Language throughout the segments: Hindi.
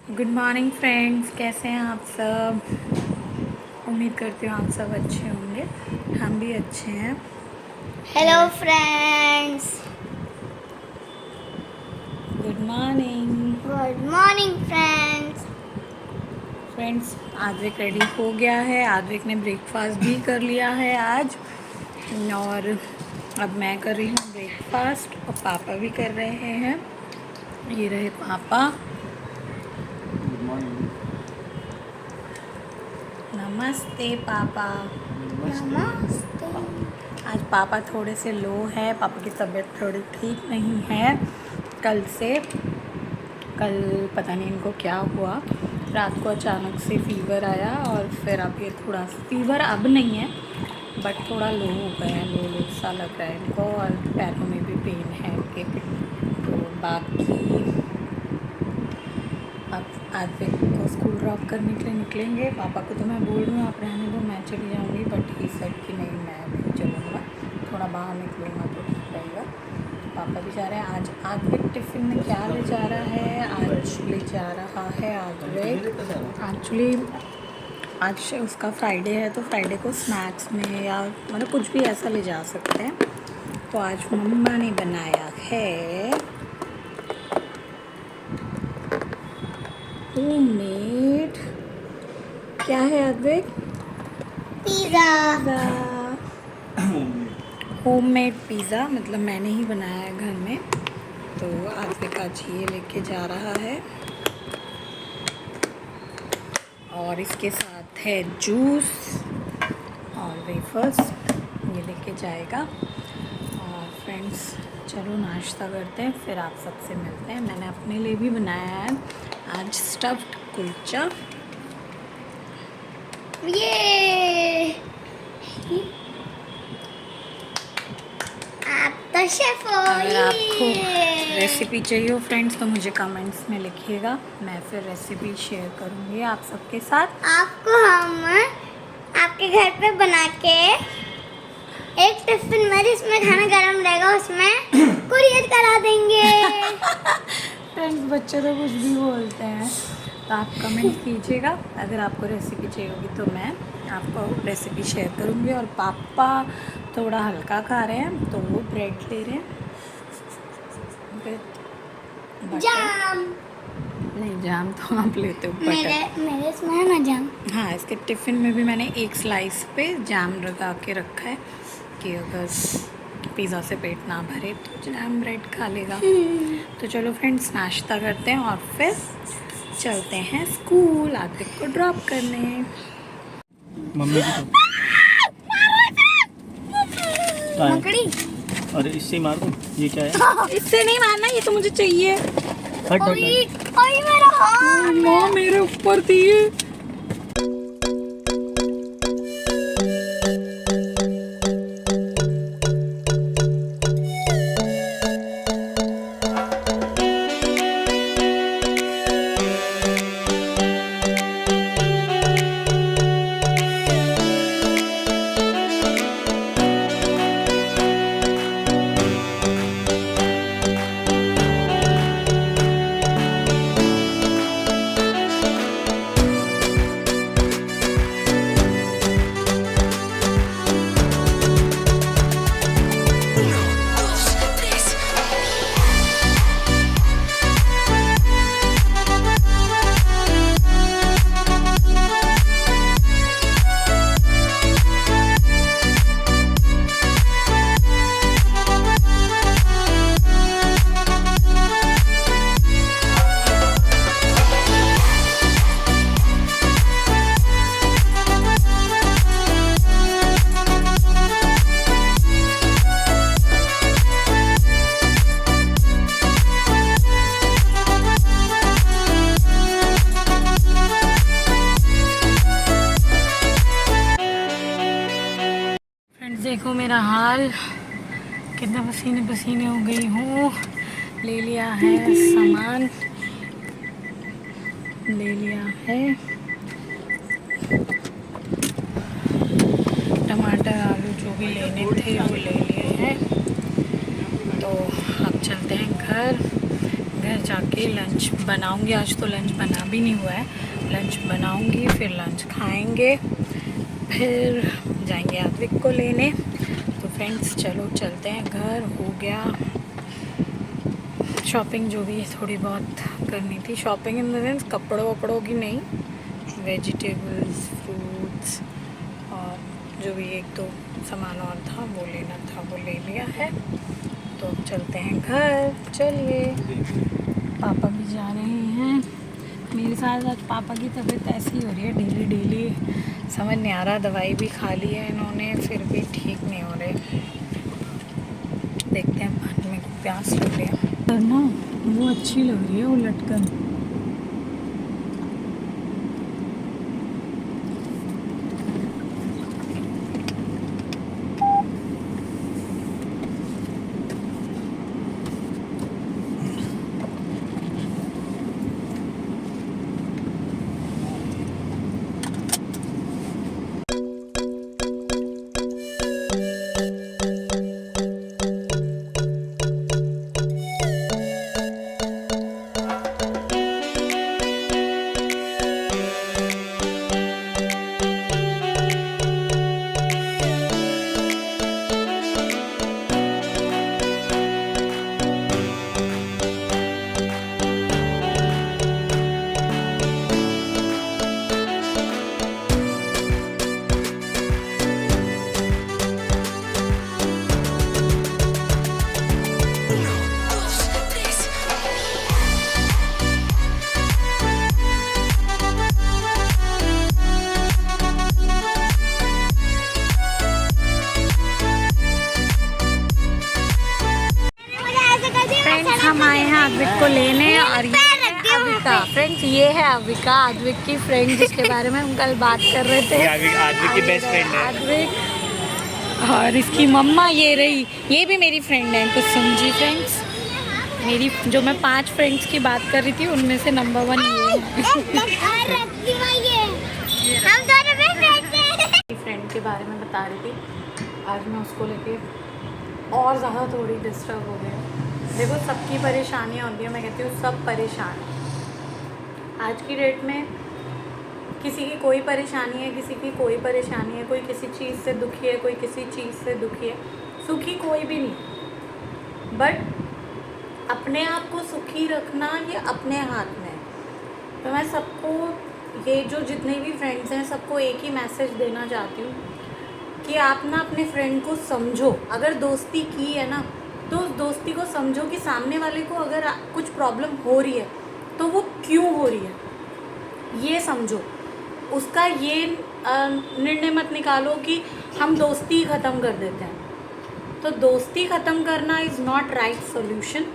गुड मॉर्निंग फ्रेंड्स, कैसे हैं आप सब। उम्मीद करती हूँ आप सब अच्छे होंगे। हम भी अच्छे हैं। Hello friends. Good morning good morning friends. Friends, Advik ready हो गया है। आद्विक ने ब्रेकफास्ट भी कर लिया है आज। और अब मैं कर रही हूँ ब्रेकफास्ट और पापा भी कर रहे हैं। ये रहे पापा। Good morning. नमस्ते पापा। नमस्ते। आज पापा थोड़े से लो है। पापा की तबीयत थोड़ी ठीक नहीं है कल से। कल पता नहीं इनको क्या हुआ, रात को अचानक से फीवर आया और फिर अब ये थोड़ा फीवर अब नहीं है बट थोड़ा लो हो गए हैं। लो सा लग रहा है इनको और पैरों में भी पेन है इनके। तो बाकी अब आद्विक को स्कूल ड्रॉप करने के लिए निकलेंगे। पापा को तो मैं बोल रही हूँ आप रहने दो, मैं चली जाऊँगी, बट ही सेड कि नहीं मैं भी चलूँगा, थोड़ा बाहर निकलूँगा तो ठीक रहेगा। पापा भी जा रहे हैं। आज आद्विक टिफ़िन में क्या ले जा रहा है? आज ले जा रहा है आद्विक, एक्चुअली आज उसका फ्राइडे है तो फ्राइडे को स्नैक्स में या मतलब कुछ भी ऐसा ले जा सकते हैं। तो आज मम्मा ने बनाया है होममेड, क्या है आद्विक? पिज़्ज़ा। होममेड पिज़्ज़ा, मतलब मैंने ही बनाया है घर में। तो आद्विक आज ये लेके जा रहा है और इसके साथ है जूस और वेफर्स, ये लेके जाएगा। और फ्रेंड्स चलो नाश्ता करते हैं, फिर आप सबसे मिलते हैं। मैंने अपने लिए भी बनाया है आज स्टफ्ड कुलचा। ये आप तो शेफ हो। अगर आपको रेसिपी चाहिए हो फ्रेंड्स तो मुझे कमेंट्स में लिखिएगा, मैं फिर रेसिपी शेयर करूँगी आप सबके साथ। आपको हम आपके घर पे बना के एक टिफिन में जिसमें खाना गर्म रहेगा उसमें कुरियर करा देंगे। फ्रेंड्स बच्चे तो कुछ भी बोलते हैं, तो आप कमेंट कीजिएगा। अगर आपको रेसिपी चाहिए होगी तो मैं आपको रेसिपी शेयर करूँगी। और पापा थोड़ा हल्का खा रहे हैं तो वो ब्रेड ले रहे हैं विद बटर। जाम। नहीं, जाम तो आप लेते हो, मेरे बटर। मेरे इसमें है ना जाम। हाँ, इसके टिफ़िन में भी मैंने एक स्लाइस पे जाम लगा के रखा है कि अगर पिज़्ज़ा से पेट ना भरे तो जैम ब्रेड खा लेगा। तो चलो फ्रेंड्स नाश्ता करते हैं और फिर चलते हैं स्कूल आद्विक को ड्रॉप करने। मम्मी की तो मकड़ी। अरे इससे ही मार दो। ये क्या है? इससे नहीं मारना, ये तो मुझे चाहिए। हट हट ओए हट। ओए मेरा हाथ। माँ मेरे ऊपर थी ये। देखो मेरा हाल, कितना पसीने पसीने हो गई हूँ। ले लिया है सामान, ले लिया है टमाटर आलू जो भी लेने थे वो ले लिए हैं। तो अब चलते हैं घर घर जाके लंच बनाऊंगी। आज तो लंच बना भी नहीं हुआ है, लंच बनाऊंगी, फिर लंच खाएंगे, फिर जाएंगे आद्विक को लेने। तो फ्रेंड्स चलो चलते हैं घर। हो गया शॉपिंग, जो भी थोड़ी बहुत करनी थी। शॉपिंग इन द सेंस कपड़ों वपड़ों की नहीं, वेजिटेबल्स, फ्रूट्स और जो भी एक दो सामान और था वो लेना था, वो ले लिया है। तो अब चलते हैं घर। चलिए, पापा भी जा रहे हैं मेरे साथ। आज पापा की तबीयत ऐसी हो रही है डेली डेली, समझ नहीं आ रहा। दवाई भी खा ली है इन्होंने, फिर भी ठीक नहीं हो रहे। देखते हैं, पानी में प्यास लग रही है ना, वो अच्छी लग रही है वो लटकन। हम आए हैं आद्विक को लेने, और ये है अविका। फ्रेंड्स, ये है अविका, आद्विक की फ्रेंड, जिसके बारे में हम कल बात कर रहे थे। आद्विक की बेस्ट फ्रेंड है आद्विक। और इसकी मम्मा ये रही, ये भी मेरी फ्रेंड है। तो समझी फ्रेंड्स, मेरी जो मैं 5 फ्रेंड्स की बात कर रही थी उनमें से नंबर 1 ये है। फ्रेंड के बारे में बता रही थी। आज मैं उसको लेके और ज़्यादा थोड़ी डिस्टर्ब हो गई। देखो, सबकी परेशानियाँ होती हैं, मैं कहती हूँ सब परेशान हैं। आज की डेट में किसी की कोई परेशानी है, किसी की कोई परेशानी है, कोई किसी चीज़ से दुखी है, कोई किसी चीज़ से दुखी है। सुखी कोई भी नहीं, बट अपने आप को सुखी रखना ये अपने हाथ में है। तो मैं सबको, ये जो जितने भी फ्रेंड्स हैं, सबको एक ही मैसेज देना चाहती हूँ कि आप ना अपने फ्रेंड को समझो। अगर दोस्ती की है ना, तो उस दोस्ती को समझो कि सामने वाले को अगर कुछ प्रॉब्लम हो रही है तो वो क्यों हो रही है, ये समझो। उसका ये निर्णय मत निकालो कि हम दोस्ती ख़त्म कर देते हैं। तो दोस्ती ख़त्म करना इज़ नॉट राइट सोल्यूशन।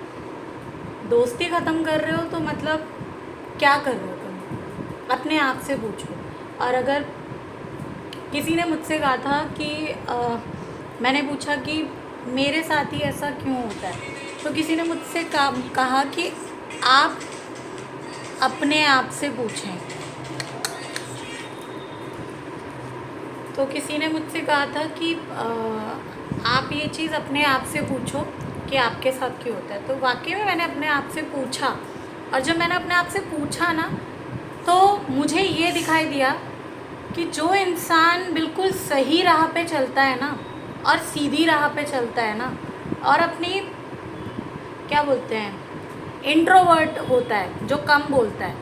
दोस्ती ख़त्म कर रहे हो तो मतलब क्या कर रहे हो तुम, अपने आप से पूछो। और अगर किसी ने मुझसे कहा था कि मैंने पूछा कि मेरे साथ ही ऐसा क्यों होता है, तो किसी ने मुझसे कहा कि आप अपने आप से पूछें। तो किसी ने मुझसे कहा था कि आप ये चीज़ अपने आप से पूछो कि आपके साथ क्यों होता है। तो वाकई में मैंने अपने आप से पूछा, और जब मैंने अपने आप से पूछा ना, तो मुझे ये दिखाई दिया कि जो इंसान बिल्कुल सही राह पे चलता है ना, और सीधी राह पे चलता है ना, और अपनी क्या बोलते हैं, इंट्रोवर्ट होता है, जो कम बोलता है,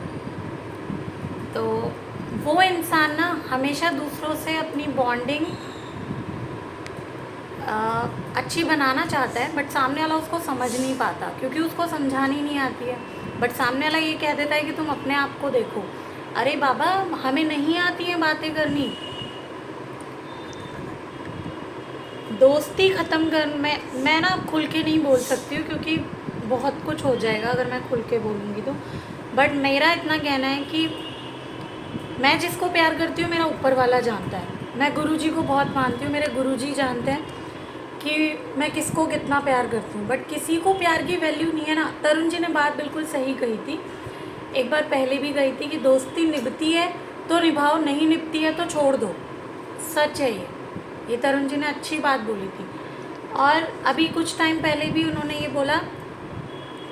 तो वो इंसान ना हमेशा दूसरों से अपनी बॉन्डिंग अच्छी बनाना चाहता है, बट सामने वाला उसको समझ नहीं पाता, क्योंकि उसको समझानी नहीं आती है। बट सामने वाला ये कह देता है कि तुम अपने आप को देखो। अरे बाबा, हमें नहीं आती है बातें करनी। दोस्ती ख़त्म कर, मैं ना खुल के नहीं बोल सकती हूँ, क्योंकि बहुत कुछ हो जाएगा अगर मैं खुल के बोलूँगी तो। बट मेरा इतना कहना है कि मैं जिसको प्यार करती हूँ मेरा ऊपर वाला जानता है। मैं गुरुजी को बहुत मानती हूँ, मेरे गुरुजी जानते हैं कि मैं किसको कितना प्यार करती हूँ। बट किसी को प्यार की वैल्यू नहीं है ना। तरुण जी ने बात बिल्कुल सही कही थी, एक बार पहले भी कही थी कि दोस्ती निभती है तो निभाओ, नहीं निभती है तो छोड़ दो। सच है ये तरुण जी ने अच्छी बात बोली थी। और अभी कुछ टाइम पहले भी उन्होंने ये बोला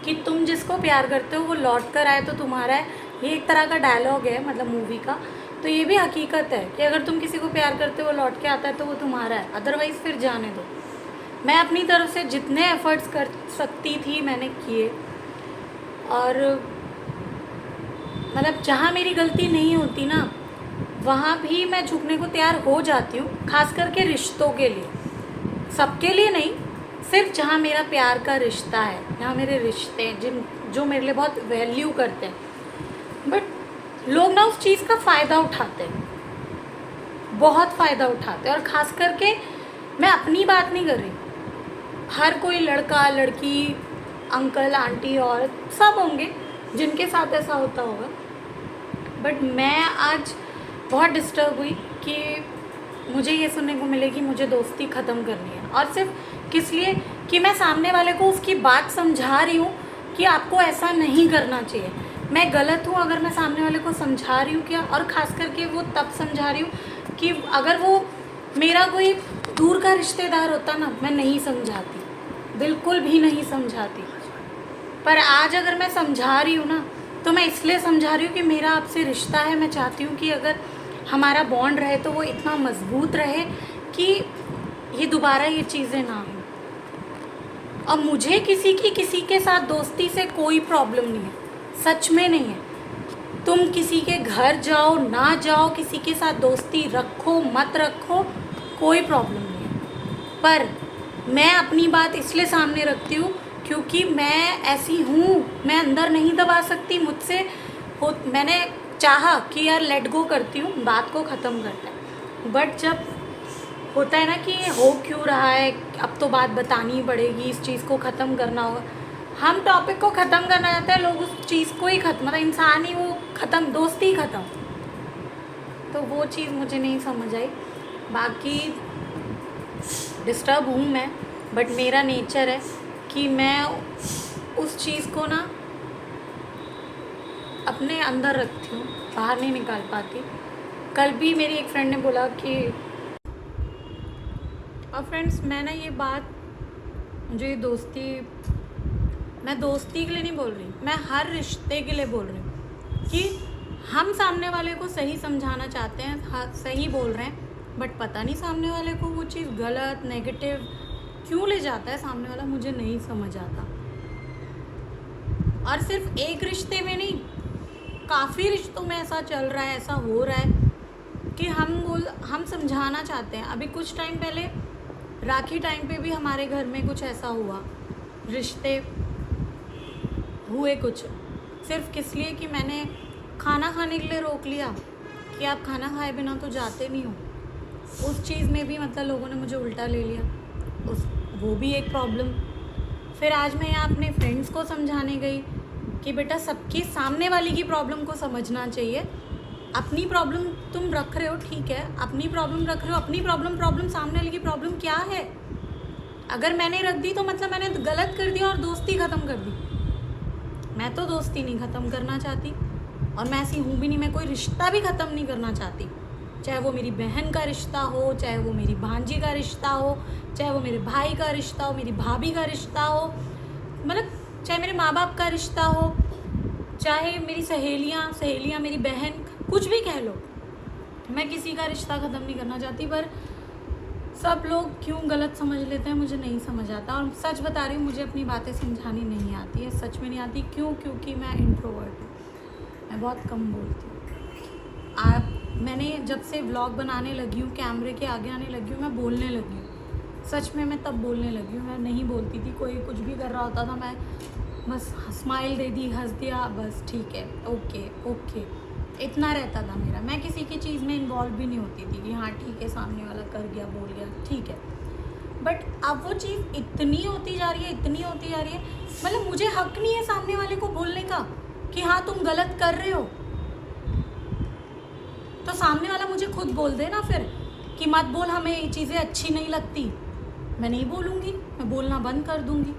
कि तुम जिसको प्यार करते हो वो लौट कर आए तो तुम्हारा है। ये एक तरह का डायलॉग है मतलब मूवी का। तो ये भी हकीकत है कि अगर तुम किसी को प्यार करते हो वो लौट के आता है तो वो तुम्हारा है, अदरवाइज़ फिर जाने दो। मैं अपनी तरफ से जितने एफ़र्ट्स कर सकती थी मैंने किए, और मतलब जहाँ मेरी गलती नहीं होती ना वहाँ भी मैं झुकने को तैयार हो जाती हूँ, खास करके रिश्तों के लिए। सबके लिए नहीं, सिर्फ जहाँ मेरा प्यार का रिश्ता है, जहाँ मेरे रिश्ते हैं जो मेरे लिए बहुत वैल्यू करते हैं। बट लोग ना उस चीज़ का फ़ायदा उठाते हैं, बहुत फ़ायदा उठाते हैं। और ख़ास करके मैं अपनी बात नहीं कर रही, हर कोई लड़का लड़की अंकल आंटी औरत सब होंगे जिनके साथ ऐसा होता होगा। बट मैं आज बहुत डिस्टर्ब हुई कि मुझे ये सुनने को मिले कि मुझे दोस्ती ख़त्म करनी है, और सिर्फ किस लिए कि मैं सामने वाले को उसकी बात समझा रही हूँ कि आपको ऐसा नहीं करना चाहिए। मैं गलत हूँ अगर मैं सामने वाले को समझा रही हूँ क्या, और ख़ास करके वो तब समझा रही हूँ कि अगर वो मेरा कोई दूर का रिश्तेदार होता ना, मैं नहीं समझाती, बिल्कुल भी नहीं समझाती। पर आज अगर मैं समझा रही हूँ ना तो मैं इसलिए समझा रही हूँ कि मेरा आपसे रिश्ता है। मैं चाहती हूँ कि अगर हमारा बॉन्ड रहे तो वो इतना मजबूत रहे कि ये दोबारा ये चीज़ें ना हों। और मुझे किसी के साथ दोस्ती से कोई प्रॉब्लम नहीं है, सच में नहीं है। तुम किसी के घर जाओ ना जाओ, किसी के साथ दोस्ती रखो मत रखो, कोई प्रॉब्लम नहीं है। पर मैं अपनी बात इसलिए सामने रखती हूँ क्योंकि मैं ऐसी हूँ, मैं अंदर नहीं दबा सकती। मुझसे मैंने चाहा कि यार लेट गो करती हूँ, बात को ख़त्म करता है। बट जब होता है ना कि ये हो क्यों रहा है, अब तो बात बतानी ही पड़ेगी, इस चीज़ को ख़त्म करना होगा। हम टॉपिक को ख़त्म करना चाहते हैं, लोग उस चीज़ को ही ख़त्म, मतलब इंसान ही वो ख़त्म, दोस्ती ही ख़त्म। तो वो चीज़ मुझे नहीं समझ आई। बाकी डिस्टर्ब हूँ मैं, बट मेरा नेचर है कि मैं उस चीज़ को ना अपने अंदर रखती हूँ, बाहर नहीं निकाल पाती। कल भी मेरी एक फ्रेंड ने बोला कि, और फ्रेंड्स मैं ना ये बात, जो ये दोस्ती, मैं दोस्ती के लिए नहीं बोल रही, मैं हर रिश्ते के लिए बोल रही हूँ कि हम सामने वाले को सही समझाना चाहते हैं, हाँ सही बोल रहे हैं, बट पता नहीं सामने वाले को वो चीज़ गलत नेगेटिव क्यों ले जाता है सामने वाला, मुझे नहीं समझ आता। और सिर्फ एक रिश्ते में नहीं, काफ़ी रिश्तों में ऐसा चल रहा है, ऐसा हो रहा है कि हम समझाना चाहते हैं। अभी कुछ टाइम पहले राखी टाइम पे भी हमारे घर में कुछ ऐसा हुआ, रिश्ते हुए कुछ, सिर्फ किस लिए कि मैंने खाना खाने के लिए रोक लिया कि आप खाना खाए बिना तो जाते नहीं हो। उस चीज़ में भी मतलब लोगों ने मुझे उल्टा ले लिया, वो भी एक प्रॉब्लम। फिर आज मैं यहाँ अपने फ्रेंड्स को समझाने गई कि बेटा सबकी सामने वाली की प्रॉब्लम को समझना चाहिए। अपनी प्रॉब्लम तुम रख रहे हो, ठीक है, अपनी प्रॉब्लम रख रहे हो, अपनी प्रॉब्लम सामने वाले की प्रॉब्लम क्या है। अगर मैंने रख दी तो मतलब मैंने गलत कर दिया और दोस्ती ख़त्म कर दी। मैं तो दोस्ती नहीं ख़त्म करना चाहती, और मैं ऐसी हूँ भी नहीं, मैं कोई रिश्ता भी ख़त्म नहीं करना चाहती। चाहे वो मेरी बहन का रिश्ता हो, चाहे वो मेरी भांजी का रिश्ता हो, चाहे वो मेरे भाई का रिश्ता हो, मेरी भाभी का रिश्ता हो, मतलब चाहे मेरे माँ बाप का रिश्ता हो, चाहे मेरी सहेलियाँ मेरी बहन, कुछ भी कह लो, मैं किसी का रिश्ता ख़त्म नहीं करना चाहती। पर सब लोग क्यों गलत समझ लेते हैं मुझे नहीं समझ आता। और सच बता रही हूँ, मुझे अपनी बातें समझानी नहीं आती है, सच में नहीं आती। क्यों? क्योंकि मैं इंट्रोवर्ट हूँ, मैं बहुत कम बोलती हूँ। मैंने जब से व्लॉग बनाने लगी हूँ, कैमरे के आगे आने लगी हूँ, मैं बोलने लगी हूँ। सच में मैं तब बोलने लगी हूँ, मैं नहीं बोलती थी। कोई कुछ भी कर रहा होता था, मैं बस स्माइल दे दी, हंस दिया, बस ठीक है, ओके इतना रहता था मेरा। मैं किसी की चीज़ में इन्वॉल्व भी नहीं होती थी कि हाँ ठीक है, सामने वाला कर गया, बोल गया, ठीक है। बट अब वो चीज़ इतनी होती जा रही है, मतलब मुझे हक नहीं है सामने वाले को बोलने का कि हाँ तुम गलत कर रहे हो। तो सामने वाला मुझे खुद बोल दे ना फिर कि मत बोल, हमें ये चीज़ें अच्छी नहीं लगती। मैं नहीं बोलूँगी, मैं बोलना बंद कर दूँगी।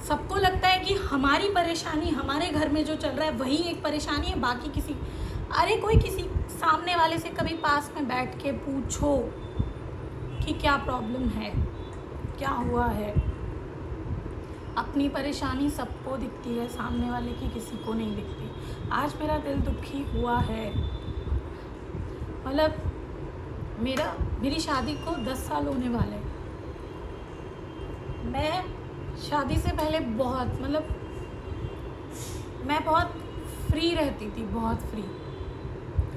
सबको लगता है कि हमारी परेशानी, हमारे घर में जो चल रहा है वही एक परेशानी है, बाकी किसी, अरे कोई किसी सामने वाले से कभी पास में बैठ के पूछो कि क्या प्रॉब्लम है, क्या हुआ है। अपनी परेशानी सबको दिखती है, सामने वाले की किसी को नहीं दिखती। आज मेरा दिल दुखी हुआ है, मतलब मेरी शादी को 10 साल होने वाले हैं। मैं शादी से पहले मैं बहुत फ्री रहती थी, बहुत फ्री,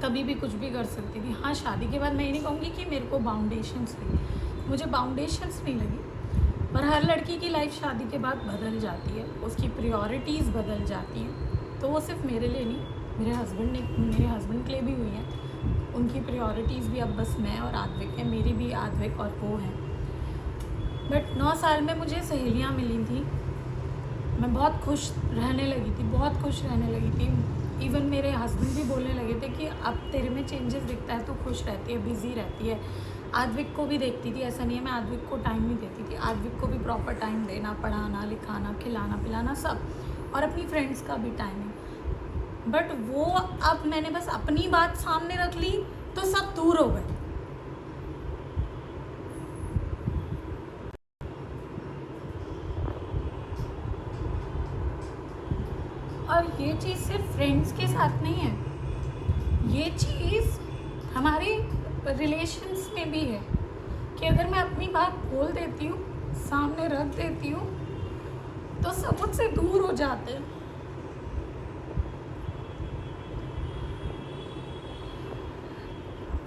कभी भी कुछ भी कर सकती थी। हाँ, शादी के बाद मैं ये नहीं कहूँगी कि मेरे को बाउंडेशंस लगी, मुझे बाउंडेशंस नहीं लगी, पर हर लड़की की लाइफ शादी के बाद बदल जाती है, उसकी प्रायोरिटीज़ बदल जाती हैं। तो वो सिर्फ मेरे लिए नहीं, मेरे हस्बैंड के लिए भी हुई हैं। उनकी प्रायोरिटीज़ भी अब बस मैं और आद्विक है, मेरी भी आद्विक और वो है। बट 9 साल में मुझे सहेलियाँ मिली थी, मैं बहुत खुश रहने लगी थी, बहुत खुश रहने लगी थी। इवन मेरे हस्बैंड भी बोलने लगे थे कि अब तेरे में चेंजेस दिखता है, तो खुश रहती है, बिज़ी रहती है। आद्विक को भी देखती थी, ऐसा नहीं है मैं आद्विक को टाइम नहीं देती थी, आद्विक को भी प्रॉपर टाइम देना, पढ़ाना लिखाना, खिलाना पिलाना सब, और अपनी फ्रेंड्स का भी टाइमिंग। बट वो अब मैंने बस अपनी बात सामने रख ली तो सब दूर हो गए। और ये चीज़ सिर्फ फ्रेंड्स के साथ नहीं है, ये चीज़ हमारे रिलेशंस में भी है कि अगर मैं अपनी बात बोल देती हूँ, सामने रख देती हूँ, तो सब मुझसे दूर हो जाते हैं।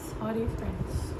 Sorry friends.